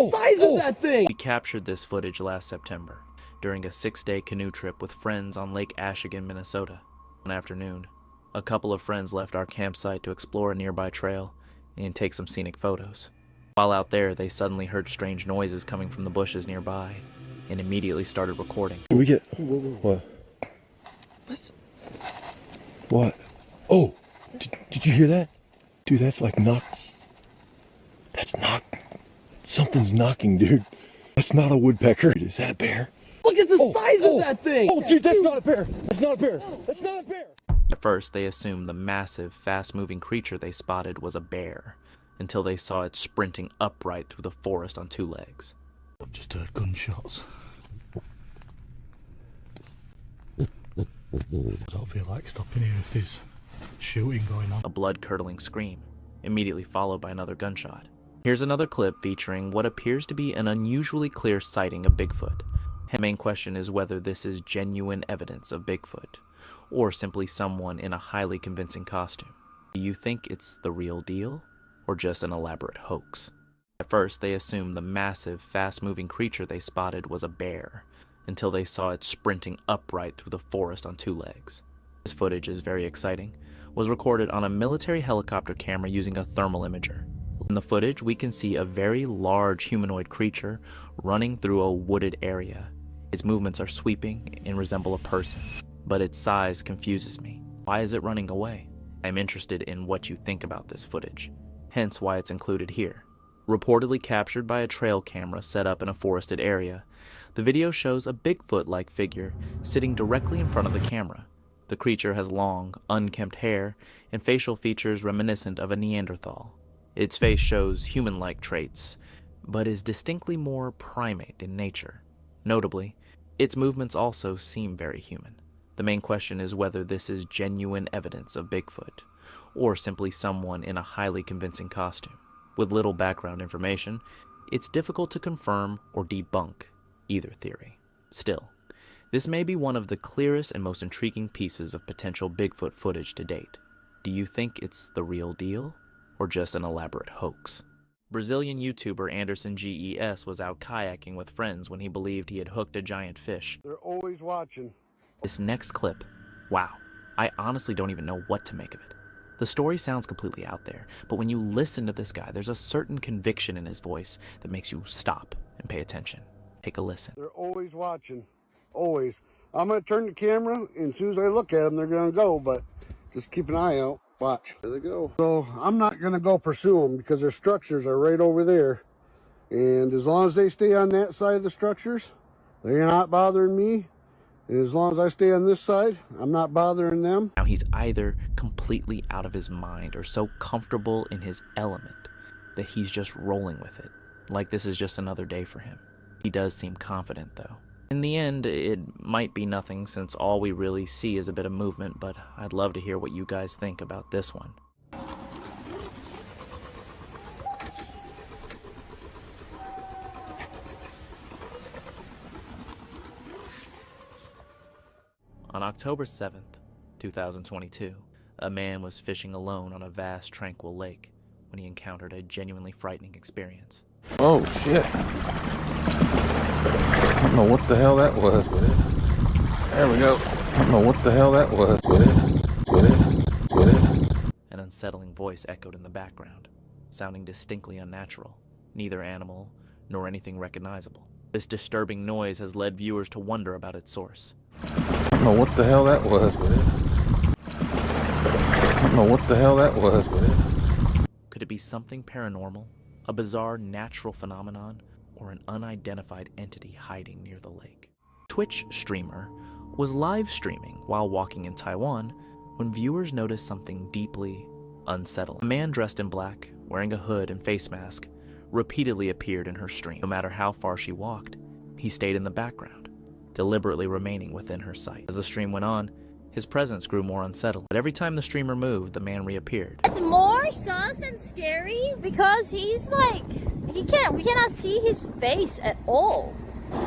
size of that thing? We captured this footage last September during a 6-day canoe trip with friends on Lake Ashigan, Minnesota. One afternoon, a couple of friends left our campsite to explore a nearby trail and take some scenic photos. While out there, they suddenly heard strange noises coming from the bushes nearby and immediately started recording. Can we get... What? What? Oh! Did you hear that? Dude, that's like That's not... Something's knocking, dude. That's not a woodpecker. Is that a bear? Look at the size of that thing! Oh, dude, that's not a bear! That's not a bear! That's not a bear! At first, they assumed the massive, fast-moving creature they spotted was a bear, until they saw it sprinting upright through the forest on 2 legs. I've just heard gunshots. I don't feel like stopping here if there's shooting going on. A blood-curdling scream, immediately followed by another gunshot. Here's another clip featuring what appears to be an unusually clear sighting of Bigfoot. The main question is whether this is genuine evidence of Bigfoot, or simply someone in a highly convincing costume. Do you think it's the real deal, or just an elaborate hoax? At first, they assumed the massive, fast-moving creature they spotted was a bear, until they saw it sprinting upright through the forest on 2 legs. This footage is very exciting, was recorded on a military helicopter camera using a thermal imager. In the footage, we can see a very large humanoid creature running through a wooded area. Its movements are sweeping and resemble a person, but its size confuses me. Why is it running away? I'm interested in what you think about this footage, hence why it's included here. Reportedly captured by a trail camera set up in a forested area, the video shows a Bigfoot-like figure sitting directly in front of the camera. The creature has long, unkempt hair and facial features reminiscent of a Neanderthal. Its face shows human-like traits, but is distinctly more primate in nature. Notably, its movements also seem very human. The main question is whether this is genuine evidence of Bigfoot, or simply someone in a highly convincing costume. With little background information, it's difficult to confirm or debunk either theory. Still, this may be one of the clearest and most intriguing pieces of potential Bigfoot footage to date. Do you think it's the real deal, or just an elaborate hoax? Brazilian YouTuber Anderson GES was out kayaking with friends when he believed he had hooked a giant fish. They're always watching. This next clip, wow, I honestly don't even know what to make of it. The story sounds completely out there, but when you listen to this guy, there's a certain conviction in his voice that makes you stop and pay attention. Take a listen. They're always watching. Always. I'm going to turn the camera, and as soon as I look at them, they're going to go, but just keep an eye out. Watch. There they go. So I'm not going to go pursue them because their structures are right over there. And as long as they stay on that side of the structures, they're not bothering me. And as long as I stay on this side, I'm not bothering them. Now he's either completely out of his mind or so comfortable in his element that he's just rolling with it, like this is just another day for him. He does seem confident though. In the end, it might be nothing since all we really see is a bit of movement, but I'd love to hear what you guys think about this one. On October 7th, 2022, a man was fishing alone on a vast, tranquil lake when he encountered a genuinely frightening experience. Oh, shit. I don't know what the hell that was, but there we go. I don't know what the hell that was, but An unsettling voice echoed in the background, sounding distinctly unnatural, neither animal nor anything recognizable. This disturbing noise has led viewers to wonder about its source. I don't know what the hell that was, but I don't know what the hell that was, but Could it be something paranormal, a bizarre natural phenomenon, or an unidentified entity hiding near the lake? Twitch streamer was live streaming while walking in Taiwan when viewers noticed something deeply unsettling. A man dressed in black, wearing a hood and face mask, repeatedly appeared in her stream. No matter how far she walked, he stayed in the background, deliberately remaining within her sight. As the stream went on, his presence grew more unsettling. But every time the streamer moved, the man reappeared. It's more sus and scary because he's like, we cannot see his face at all.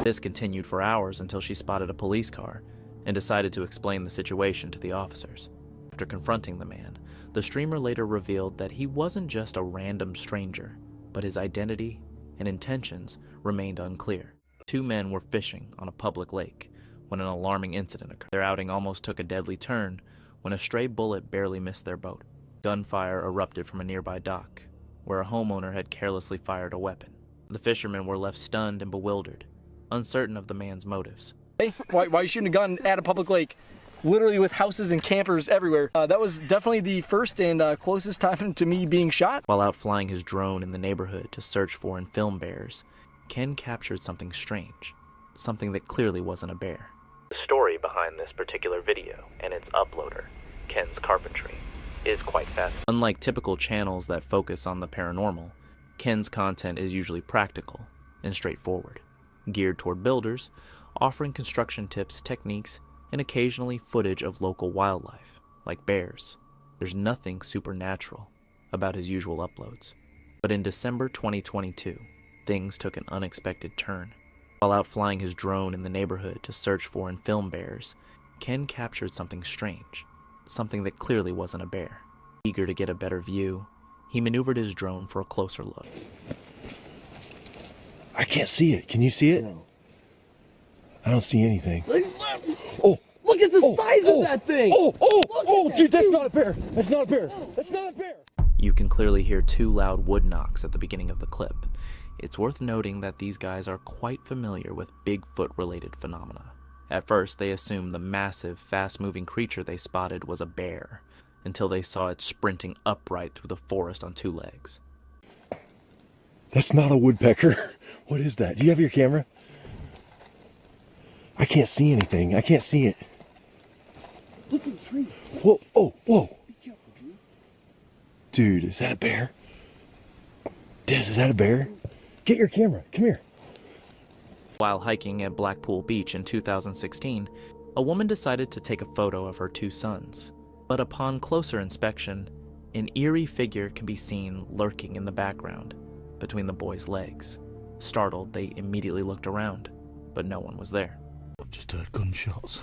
This continued for hours until she spotted a police car and decided to explain the situation to the officers. After confronting the man, the streamer later revealed that he wasn't just a random stranger, but his identity and intentions remained unclear. Two men were fishing on a public lake when an alarming incident occurred. Their outing almost took a deadly turn when a stray bullet barely missed their boat. Gunfire erupted from a nearby dock, where a homeowner had carelessly fired a weapon. The fishermen were left stunned and bewildered, uncertain of the man's motives. Hey, why are you shooting a gun at a public lake, literally with houses and campers everywhere? That was definitely the first and closest time to me being shot. While out flying his drone in the neighborhood to search for and film bears, Ken captured something strange, something that clearly wasn't a bear. The story behind this particular video and its uploader, Ken's Carpentry, is quite fascinating. Unlike typical channels that focus on the paranormal, Ken's content is usually practical and straightforward, geared toward builders, offering construction tips, techniques, and occasionally footage of local wildlife, like bears. There's nothing supernatural about his usual uploads. But in December 2022, things took an unexpected turn. While out flying his drone in the neighborhood to search for and film bears, Ken captured something strange, something that clearly wasn't a bear. Eager to get a better view, he maneuvered his drone for a closer look. I can't see it. Can you see it? I don't see anything. Look at the size of that thing! Dude, that's not a bear. That's not a bear. That's not a bear. You can clearly hear two loud wood knocks at the beginning of the clip. It's worth noting that these guys are quite familiar with Bigfoot-related phenomena. At first, they assumed the massive, fast-moving creature they spotted was a bear, until they saw it sprinting upright through the forest on two legs. That's not a woodpecker. What is that? Do you have your camera? I can't see anything. I can't see it. Look at the tree. Whoa, whoa. Dude, is that a bear? Des, is that a bear? Get your camera. Come here. While hiking at Blackpool Beach in 2016, a woman decided to take a photo of her two sons. But upon closer inspection, an eerie figure can be seen lurking in the background between the boys' legs. Startled, they immediately looked around, but no one was there. I've just heard gunshots.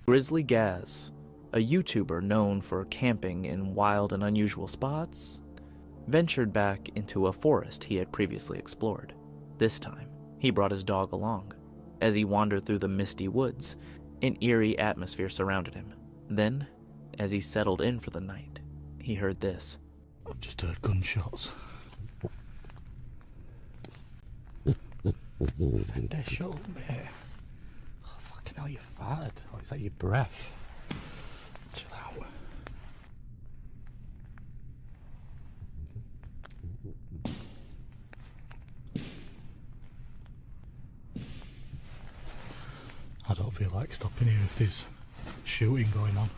Grizzly Gaz, a YouTuber known for camping in wild and unusual spots, ventured back into a forest he had previously explored. This time, he brought his dog along. As he wandered through the misty woods, an eerie atmosphere surrounded him. Then, as he settled in for the night, he heard this. I've just heard gunshots. Fender shut up, mate. Oh, fucking hell, you farted. Or is that your breath? Chill out. I don't feel like stopping here if there's shooting going on.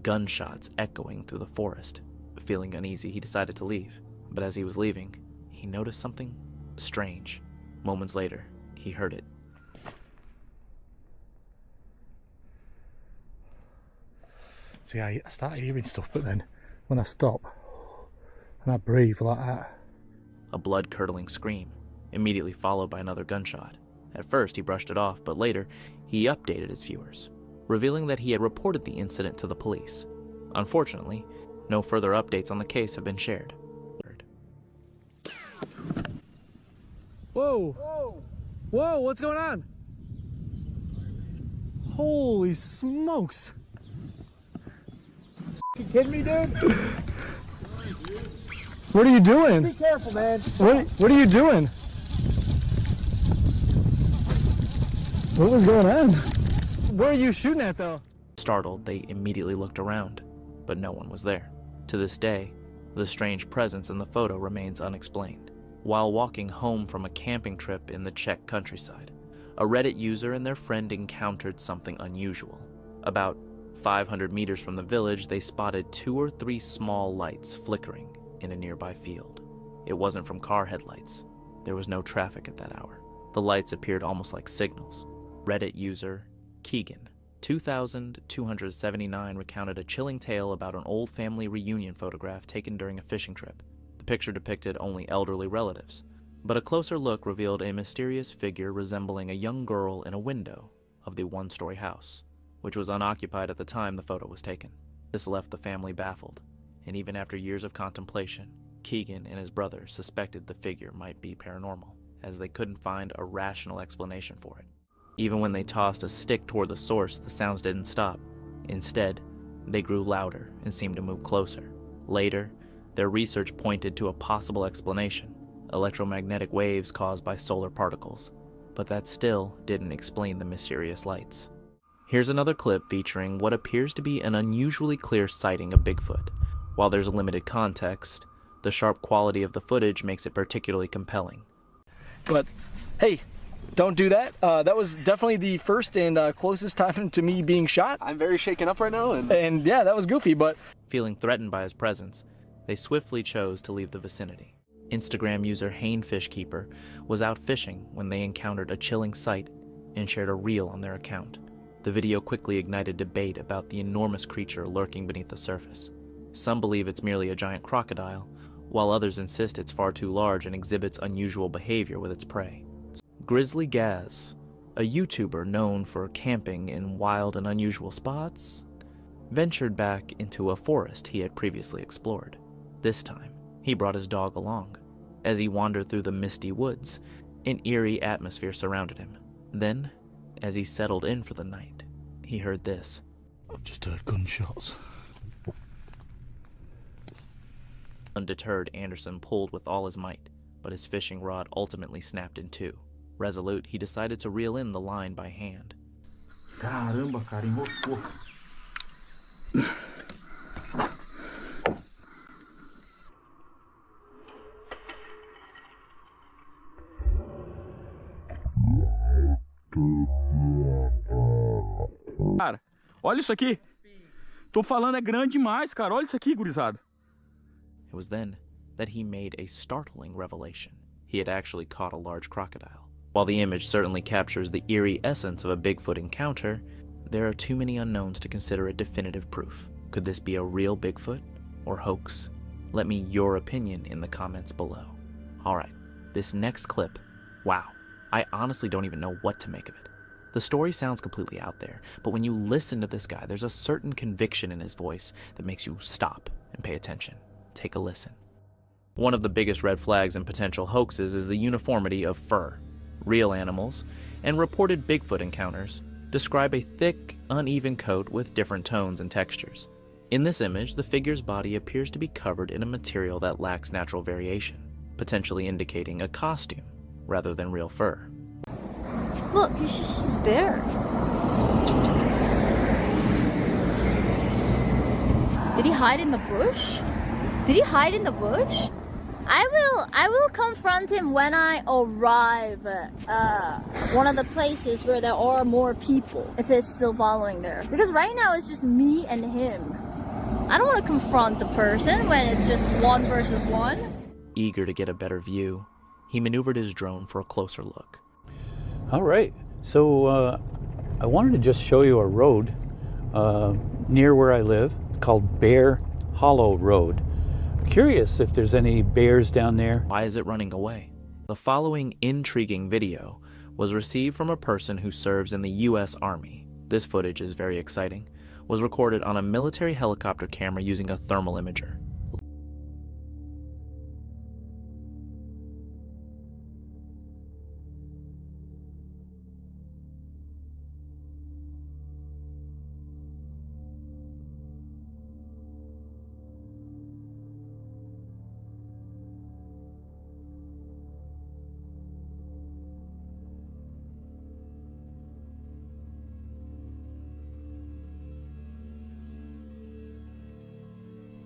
Gunshots echoing through the forest. Feeling uneasy, he decided to leave. But as he was leaving, he noticed something strange. Moments later, he heard it. See, I start hearing stuff, but then when I stop and I breathe like that. A blood-curdling scream, immediately followed by another gunshot. At first, he brushed it off, but later, he updated his viewers, revealing that he had reported the incident to the police. Unfortunately, no further updates on the case have been shared. Whoa! Whoa, what's going on? Holy smokes! You kidding me, dude? What are you doing? Be careful, man. What are you doing? What was going on? Where are you shooting at, though? Startled, they immediately looked around, but no one was there. To this day, the strange presence in the photo remains unexplained. While walking home from a camping trip in the Czech countryside, a Reddit user and their friend encountered something unusual. About 500 meters from the village, they spotted 2 or 3 small lights flickering in a nearby field. It wasn't from car headlights. There was no traffic at that hour. The lights appeared almost like signals. Reddit user Keegan, 2279, recounted a chilling tale about an old family reunion photograph taken during a fishing trip. The picture depicted only elderly relatives, but a closer look revealed a mysterious figure resembling a young girl in a window of the one-story house, which was unoccupied at the time the photo was taken. This left the family baffled, And even after years of contemplation, Keegan and his brother suspected the figure might be paranormal, as they couldn't find a rational explanation for it. Even when they tossed a stick toward the source, the sounds didn't stop. Instead, they grew louder and seemed to move closer. Later, their research pointed to a possible explanation: electromagnetic waves caused by solar particles. But that still didn't explain the mysterious lights. Here's another clip featuring what appears to be an unusually clear sighting of Bigfoot. While there's limited context, the sharp quality of the footage makes it particularly compelling. But hey, don't do that. That was definitely the first and closest time to me being shot. I'm very shaken up right now. And yeah, that was goofy, but... Feeling threatened by his presence, they swiftly chose to leave the vicinity. Instagram user HaneFishKeeper was out fishing when they encountered a chilling sight and shared a reel on their account. The video quickly ignited debate about the enormous creature lurking beneath the surface. Some believe it's merely a giant crocodile, while others insist it's far too large and exhibits unusual behavior with its prey. Grizzly Gaz, a YouTuber known for camping in wild and unusual spots, ventured back into a forest he had previously explored. This time, he brought his dog along. As he wandered through the misty woods, an eerie atmosphere surrounded him. Then, as he settled in for the night, he heard this. I've just heard gunshots. Undeterred, Anderson pulled with all his might, but his fishing rod ultimately snapped in two. Resolute, he decided to reel in the line by hand. Caramba, cara, enroscou. Cara, olha isso aqui. Tô falando, é grande demais, cara. Olha isso aqui, gurizada. It was then that he made a startling revelation. He had actually caught a large crocodile. While the image certainly captures the eerie essence of a Bigfoot encounter, there are too many unknowns to consider it definitive proof. Could this be a real Bigfoot or hoax? Let me your opinion in the comments below. Alright, this next clip, wow, I honestly don't even know what to make of it. The story sounds completely out there, but when you listen to this guy, there's a certain conviction in his voice that makes you stop and pay attention. Take a listen. One of the biggest red flags in potential hoaxes is the uniformity of fur. Real animals and reported Bigfoot encounters describe a thick, uneven coat with different tones and textures. In this image, the figure's body appears to be covered in a material that lacks natural variation, potentially indicating a costume rather than real fur. Look, he's just there. Did he hide in the bush? Did he hide in the bush? I will confront him when I arrive at one of the places where there are more people, if it's still following there. Because right now it's just me and him. I don't want to confront the person when it's just one versus one. Eager to get a better view, he maneuvered his drone for a closer look. All right, so I wanted to just show you a road near where I live called Bear Hollow Road. Curious if there's any bears down there. Why is it running away? The following intriguing video was received from a person who serves in the U.S. Army. This footage is very exciting. Was recorded on a military helicopter camera using a thermal imager.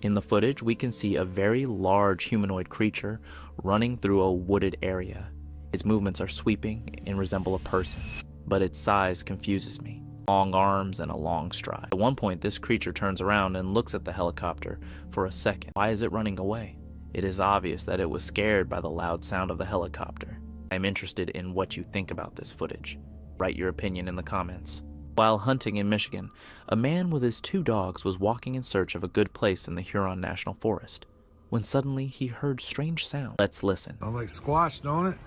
In the footage, we can see a very large humanoid creature running through a wooded area. Its movements are sweeping and resemble a person, but its size confuses me. Long arms and a long stride. At one point, this creature turns around and looks at the helicopter for a second. Why is it running away? It is obvious that it was scared by the loud sound of the helicopter. I'm interested in what you think about this footage. Write your opinion in the comments. While hunting in Michigan, a man with his 2 dogs was walking in search of a good place in the Huron National Forest, when suddenly he heard strange sounds. Let's listen. I like squash, don't it?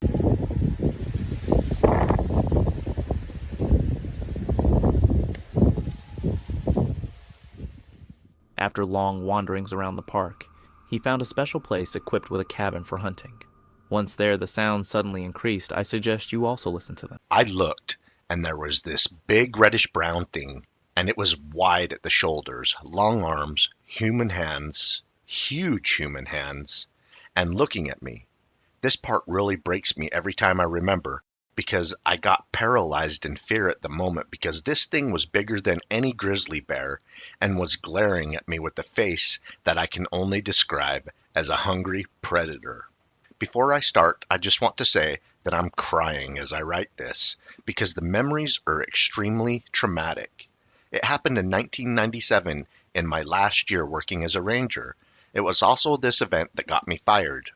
After long wanderings around the park, he found a special place equipped with a cabin for hunting. Once there, the sounds suddenly increased. I suggest you also listen to them. I looked, and there was this big reddish-brown thing, and it was wide at the shoulders, long arms, human hands, huge human hands, and looking at me. This part really breaks me every time I remember, because I got paralyzed in fear at the moment, because this thing was bigger than any grizzly bear and was glaring at me with a face that I can only describe as a hungry predator. Before I start, I just want to say that I'm crying as I write this, because the memories are extremely traumatic. It happened in 1997, in my last year working as a ranger. It was also this event that got me fired.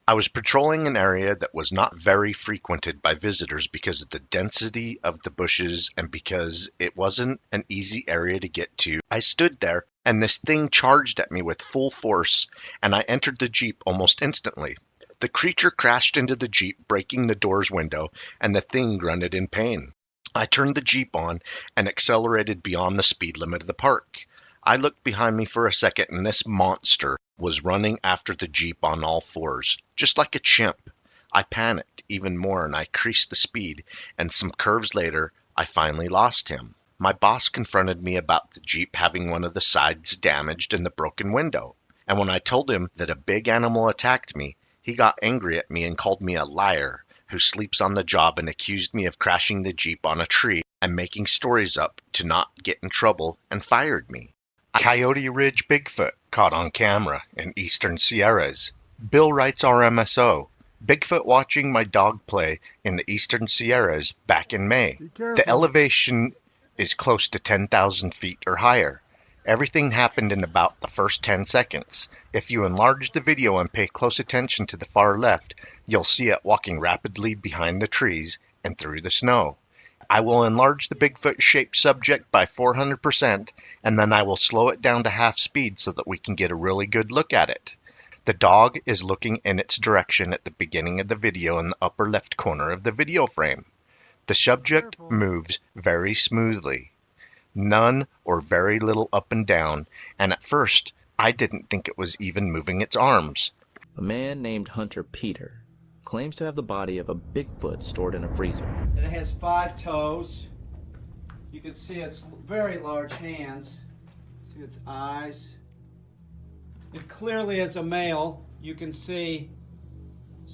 I was patrolling an area that was not very frequented by visitors because of the density of the bushes and because it wasn't an easy area to get to. I stood there, and this thing charged at me with full force, and I entered the Jeep almost instantly. The creature crashed into the Jeep, breaking the door's window, and the thing grunted in pain. I turned the Jeep on and accelerated beyond the speed limit of the park. I looked behind me for a second, and this monster was running after the Jeep on all fours, just like a chimp. I panicked even more, and I increased the speed, and some curves later, I finally lost him. My boss confronted me about the Jeep having one of the sides damaged and the broken window. And when I told him that a big animal attacked me, he got angry at me and called me a liar who sleeps on the job and accused me of crashing the Jeep on a tree and making stories up to not get in trouble and fired me. Coyote Ridge Bigfoot caught on camera in eastern Sierras. Bill writes RMSO. Bigfoot watching my dog play in the eastern Sierras back in May. The elevation is close to 10,000 feet or higher. Everything happened in about the first 10 seconds. If you enlarge the video and pay close attention to the far left, you'll see it walking rapidly behind the trees and through the snow. I will enlarge the Bigfoot-shaped subject by 400%, and then I will slow it down to half speed so that we can get a really good look at it. The dog is looking in its direction at the beginning of the video in the upper left corner of the video frame. The subject moves very smoothly. None or very little up and down, and at first I didn't think it was even moving its arms. A man named Hunter Peter claims to have the body of a Bigfoot stored in a freezer. It has 5 toes. You can see its very large hands. See its eyes. It clearly is a male. You can see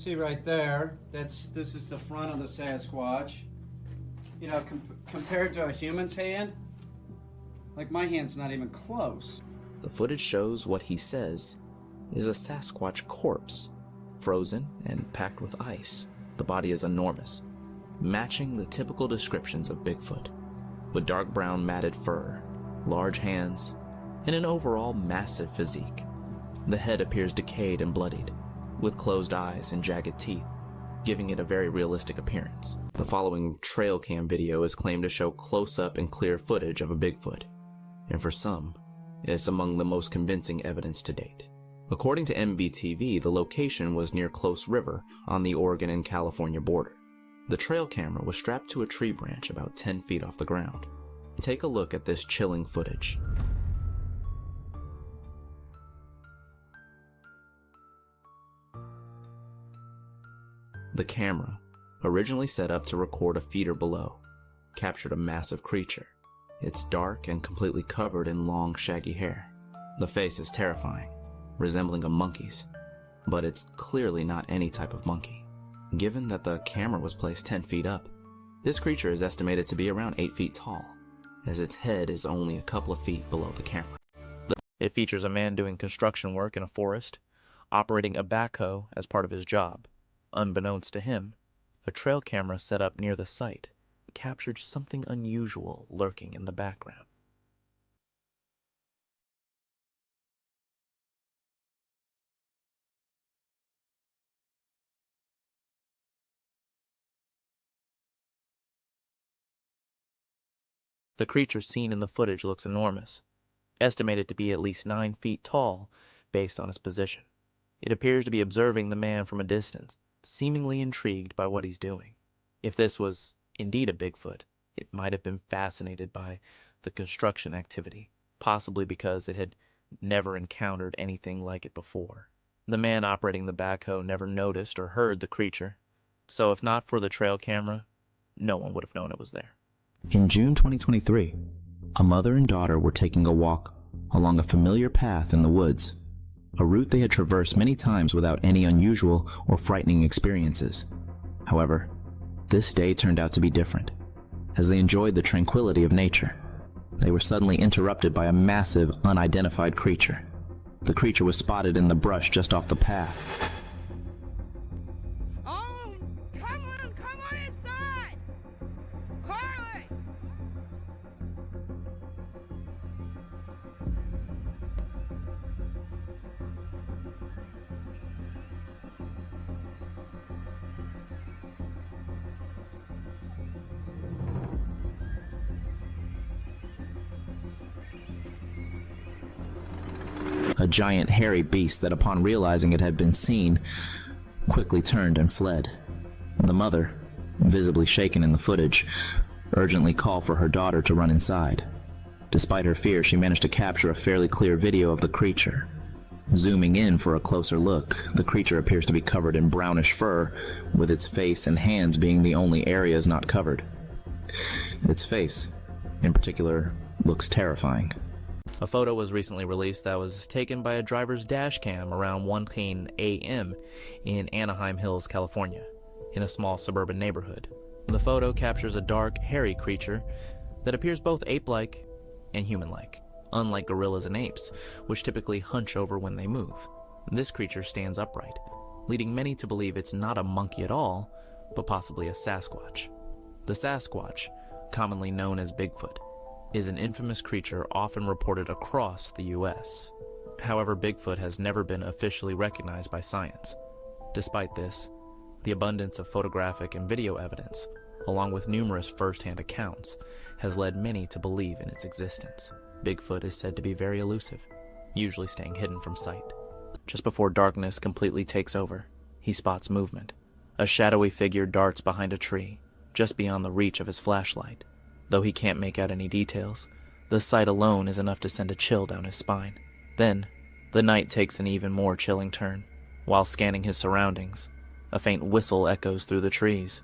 right there. This is the front of the Sasquatch. You know, compared to a human's hand, like my hand's not even close. The footage shows what he says is a Sasquatch corpse, frozen and packed with ice. The body is enormous, matching the typical descriptions of Bigfoot, with dark brown matted fur, large hands, and an overall massive physique. The head appears decayed and bloodied, with closed eyes and jagged teeth, giving it a very realistic appearance. The following trail cam video is claimed to show close-up and clear footage of a Bigfoot, and for some, it's among the most convincing evidence to date. According to MVTV, the location was near Close River on the Oregon and California border. The trail camera was strapped to a tree branch about 10 feet off the ground. Take a look at this chilling footage. The camera, originally set up to record a feeder below, captured a massive creature. It's dark and completely covered in long, shaggy hair. The face is terrifying, resembling a monkey's, but it's clearly not any type of monkey. Given that the camera was placed 10 feet up, this creature is estimated to be around 8 feet tall, as its head is only a couple of feet below the camera. It features a man doing construction work in a forest, operating a backhoe as part of his job. Unbeknownst to him, a trail camera set up near the site captured something unusual lurking in the background. The creature seen in the footage looks enormous, estimated to be at least 9 feet tall based on its position. It appears to be observing the man from a distance, seemingly intrigued by what he's doing. If this was indeed a Bigfoot, it might have been fascinated by the construction activity, possibly because it had never encountered anything like it before. The man operating the backhoe never noticed or heard the creature, so if not for the trail camera, no one would have known it was there. In June 2023, a mother and daughter were taking a walk along a familiar path in the woods, a route they had traversed many times without any unusual or frightening experiences. However, this day turned out to be different. As they enjoyed the tranquility of nature, they were suddenly interrupted by a massive, unidentified creature. The creature was spotted in the brush just off the path. Oh, come on inside! Carly! A giant hairy beast that, upon realizing it had been seen, quickly turned and fled. The mother, visibly shaken in the footage, urgently called for her daughter to run inside. Despite her fear, she managed to capture a fairly clear video of the creature. Zooming in for a closer look, the creature appears to be covered in brownish fur, with its face and hands being the only areas not covered. Its face, in particular, looks terrifying. A photo was recently released that was taken by a driver's dash cam around 1:10 a.m. in Anaheim Hills, California, in a small suburban neighborhood. The photo captures a dark, hairy creature that appears both ape-like and human-like, unlike gorillas and apes, which typically hunch over when they move. This creature stands upright, leading many to believe it's not a monkey at all, but possibly a Sasquatch. The Sasquatch, commonly known as Bigfoot, is an infamous creature often reported across the U.S. However, Bigfoot has never been officially recognized by science. Despite this, the abundance of photographic and video evidence, along with numerous first-hand accounts, has led many to believe in its existence. Bigfoot is said to be very elusive, usually staying hidden from sight. Just before darkness completely takes over, he spots movement. A shadowy figure darts behind a tree, just beyond the reach of his flashlight. Though he can't make out any details, the sight alone is enough to send a chill down his spine. Then, the night takes an even more chilling turn. While scanning his surroundings, a faint whistle echoes through the trees.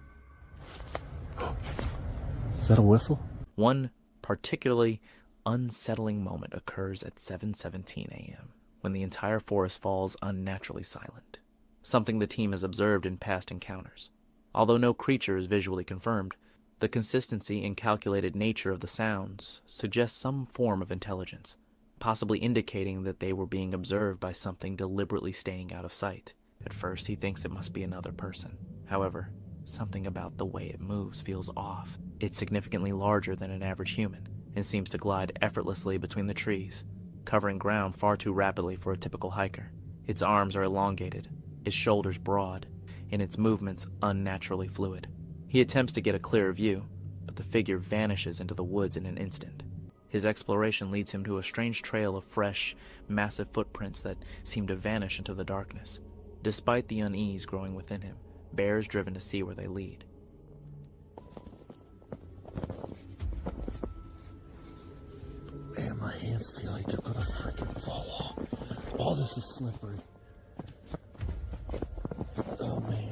Is that a whistle? One particularly unsettling moment occurs at 7:17 a.m., when the entire forest falls unnaturally silent, something the team has observed in past encounters. Although no creature is visually confirmed, the consistency and calculated nature of the sounds suggests some form of intelligence, possibly indicating that they were being observed by something deliberately staying out of sight. At first, he thinks it must be another person. However, something about the way it moves feels off. It's significantly larger than an average human and seems to glide effortlessly between the trees, covering ground far too rapidly for a typical hiker. Its arms are elongated, its shoulders broad, and its movements unnaturally fluid. He attempts to get a clearer view, but the figure vanishes into the woods in an instant. His exploration leads him to a strange trail of fresh, massive footprints that seem to vanish into the darkness. Despite the unease growing within him, Bear is driven to see where they lead. Man, my hands feel like they're gonna freaking fall off. All this is slippery. Oh man.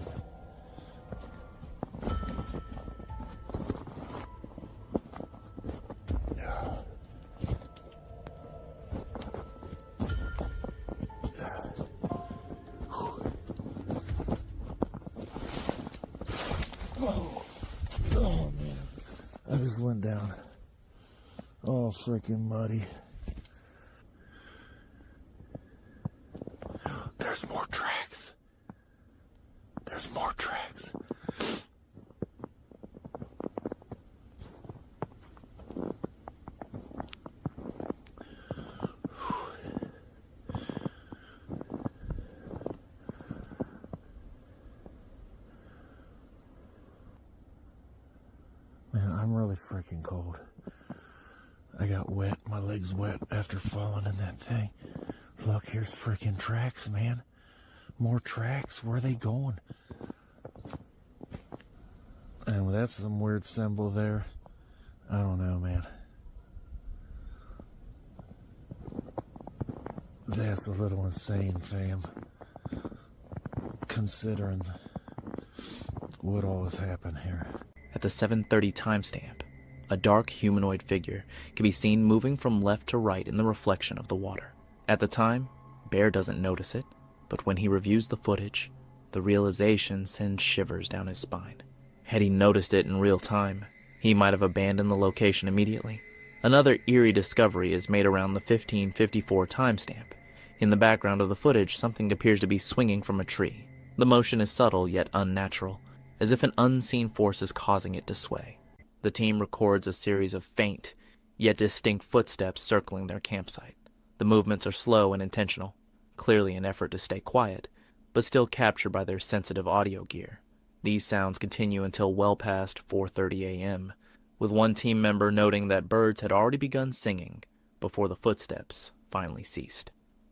Oh man, I just went down. Oh, freaking muddy. There's more tracks. There's more tracks. Man, I'm really freaking cold. I got wet, my legs wet after falling in that thing. Look, here's freaking tracks, man. More tracks, where are they going? And that's some weird symbol there. I don't know, man. That's a little insane, fam. Considering what all has happened here. At the 7:30 timestamp, a dark humanoid figure can be seen moving from left to right in the reflection of the water. At the time, Bear doesn't notice it, but when he reviews the footage, the realization sends shivers down his spine. Had he noticed it in real time, he might have abandoned the location immediately. Another eerie discovery is made around the 15:54 timestamp. In the background of the footage, something appears to be swinging from a tree. The motion is subtle yet unnatural, as if an unseen force is causing it to sway. The team records a series of faint, yet distinct footsteps circling their campsite. The movements are slow and intentional, clearly an effort to stay quiet, but still captured by their sensitive audio gear. These sounds continue until well past 4:30 a.m., with one team member noting that birds had already begun singing before the footsteps finally ceased.